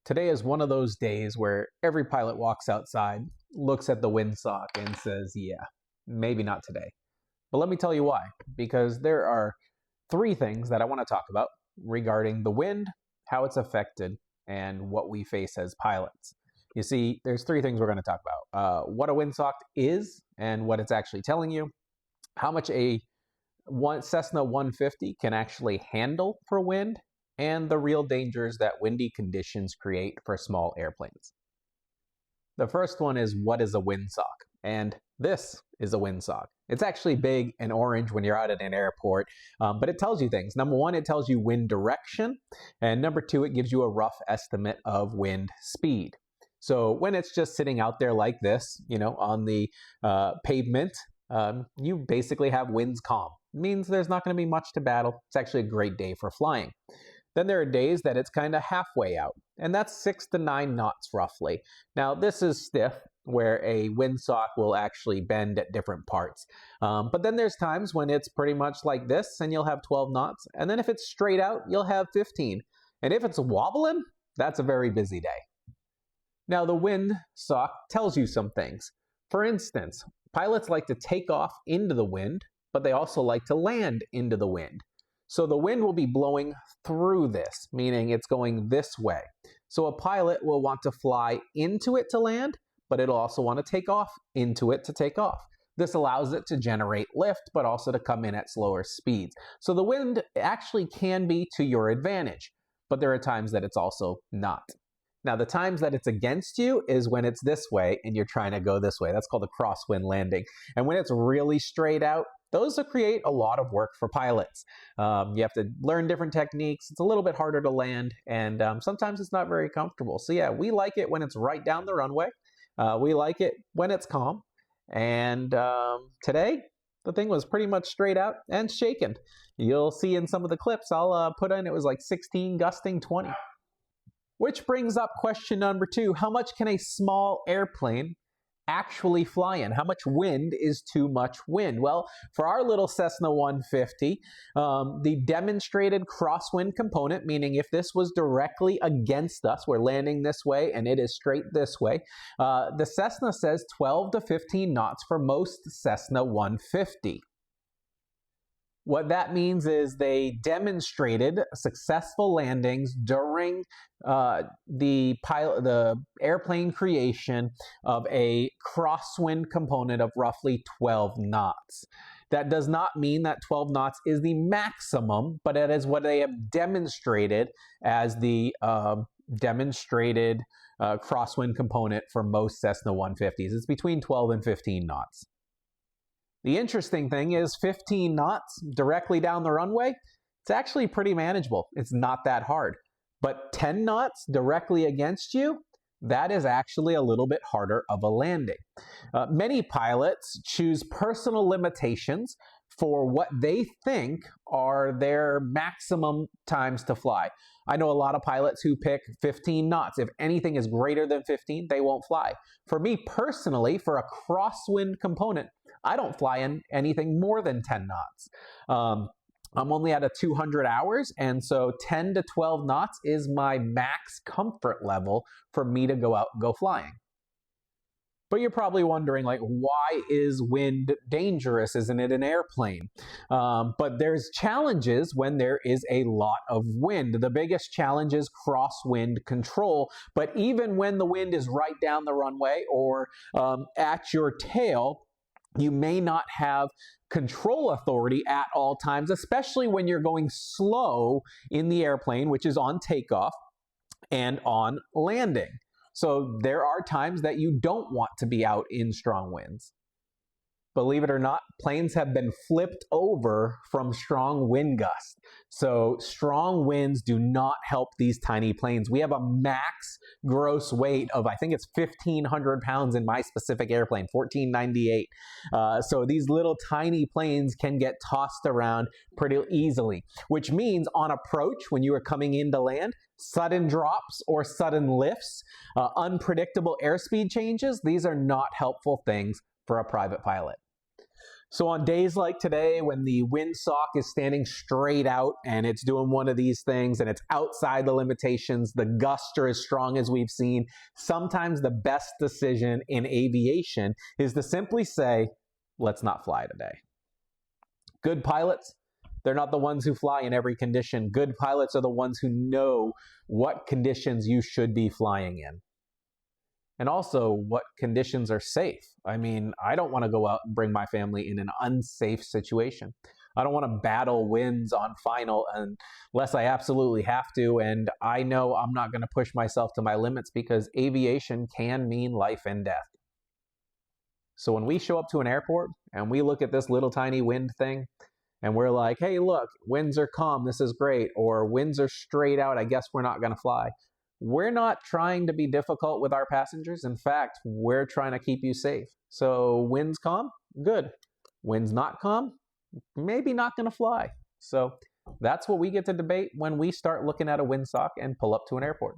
Today is one of those days where every pilot walks outside, looks at the windsock, and says, yeah, maybe not today. But let me tell you why. Because there are three things that I want to talk about regarding the wind, how it's affected, and what we face as pilots. You see, there's three things we're going to talk about. What a windsock is and what it's actually telling you, how much a Cessna 150 can actually handle for wind, and the real dangers that windy conditions create for small airplanes. The first one is, what is a windsock? And this is a windsock. It's actually big and orange when you're out at an airport, but it tells you things. Number one, it tells you wind direction, and number two, it gives you a rough estimate of wind speed. So when it's just sitting out there like this, on the pavement, you basically have winds calm. It means there's not going to be much to battle. It's actually a great day for flying. Then there are days that it's kind of halfway out, and that's 6 to 9 knots roughly. Now this is stiff, where a windsock will actually bend at different parts. But then there's times when it's pretty much like this, and you'll have 12 knots. And then if it's straight out, you'll have 15. And if it's wobbling, that's a very busy day. Now the windsock tells you some things. For instance, pilots like to take off into the wind, but they also like to land into the wind. So the wind will be blowing through this, meaning it's going this way. So a pilot will want to fly into it to land, but it'll also want to take off into it to take off. This allows it to generate lift, but also to come in at slower speeds. So the wind actually can be to your advantage, but there are times that it's also not. Now, the times that it's against you is when it's this way and you're trying to go this way. That's called a crosswind landing. And when it's really straight out, those create a lot of work for pilots. You have to learn different techniques. It's a little bit harder to land, and sometimes it's not very comfortable. So yeah, we like it when it's right down the runway. We like it when it's calm. And today, the thing was pretty much straight out and shaken. You'll see in some of the clips I'll put in, it was like 16 gusting 20. Which brings up question number 2. How much can a small airplane actually fly in? How much wind is too much wind? Well, for our little Cessna 150, the demonstrated crosswind component, meaning if this was directly against us, we're landing this way and it is straight this way, the Cessna says 12 to 15 knots for most Cessna 150. What that means is they demonstrated successful landings during the airplane creation of a crosswind component of roughly 12 knots. That does not mean that 12 knots is the maximum, but it is what they have demonstrated as the demonstrated crosswind component for most Cessna 150s. It's between 12 and 15 knots. The interesting thing is 15 knots directly down the runway, it's actually pretty manageable. It's not that hard. But 10 knots directly against you, that is actually a little bit harder of a landing. Many pilots choose personal limitations for what they think are their maximum times to fly. I know a lot of pilots who pick 15 knots. If anything is greater than 15, they won't fly. For me personally, for a crosswind component, I don't fly in anything more than 10 knots. I'm only at a 200 hours, and so 10 to 12 knots is my max comfort level for me to go flying. But you're probably wondering, like, why is wind dangerous? Isn't it an airplane? But there's challenges when there is a lot of wind. The biggest challenge is crosswind control. But even when the wind is right down the runway or at your tail, you may not have control authority at all times, especially when you're going slow in the airplane, which is on takeoff and on landing. So there are times that you don't want to be out in strong winds. Believe it or not, planes have been flipped over from strong wind gusts. So strong winds do not help these tiny planes. We have a max gross weight of, I think it's 1,500 pounds in my specific airplane, 1498. So these little tiny planes can get tossed around pretty easily, which means on approach, when you are coming in to land, sudden drops or sudden lifts, unpredictable airspeed changes, these are not helpful things for a private pilot. So on days like today, when the windsock is standing straight out and it's doing one of these things and it's outside the limitations, the gusts are as strong as we've seen, sometimes the best decision in aviation is to simply say, let's not fly today. Good pilots, they're not the ones who fly in every condition. Good pilots are the ones who know what conditions you should be flying in. And also what conditions are safe. I mean, I don't want to go out and bring my family in an unsafe situation. I don't want to battle winds on final unless I absolutely have to, and I know I'm not going to push myself to my limits because aviation can mean life and death. So when we show up to an airport and we look at this little tiny wind thing, and we're like, hey, look, winds are calm, this is great, or winds are straight out, I guess we're not going to fly. We're not trying to be difficult with our passengers. In fact, we're trying to keep you safe. So winds calm, good. Winds not calm, maybe not going to fly. So that's what we get to debate when we start looking at a windsock and pull up to an airport.